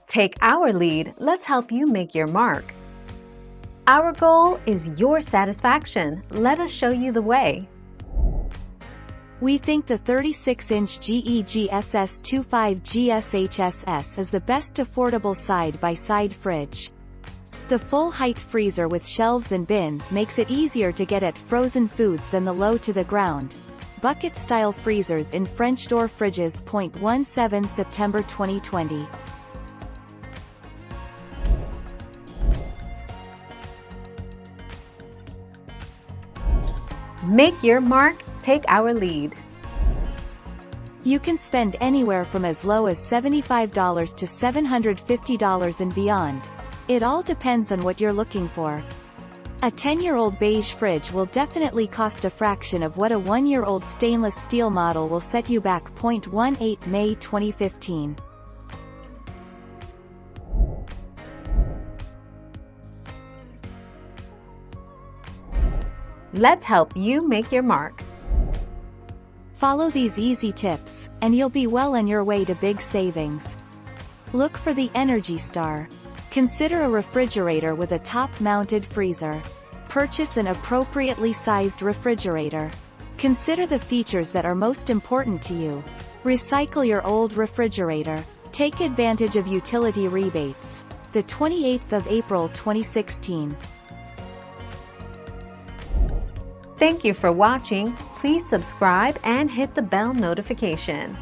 Take our lead, let's help you make your mark. Our goal is your satisfaction. Let us show you the way. We think the 36-inch GEGSS25GSHSS is the best affordable side-by-side fridge. The full-height freezer with shelves and bins makes it easier to get at frozen foods than the low-to-the-ground bucket-style freezers in French door fridges. 17 September 2020. Make your mark, take our lead. You can spend anywhere from as low as $75 to $750 and beyond. It all depends on what you're looking for. A 10-year-old beige fridge will definitely cost a fraction of what a 1-year-old stainless steel model will set you back. 18 May 2015. Let's help you make your mark. Follow these easy tips, and you'll be well on your way to big savings. Look for the Energy Star. Consider a refrigerator with a top-mounted freezer. Purchase an appropriately sized refrigerator. Consider the features that are most important to you. Recycle your old refrigerator. Take advantage of utility rebates. The 28th of April 2016. Thank you for watching. Please subscribe and hit the bell notification.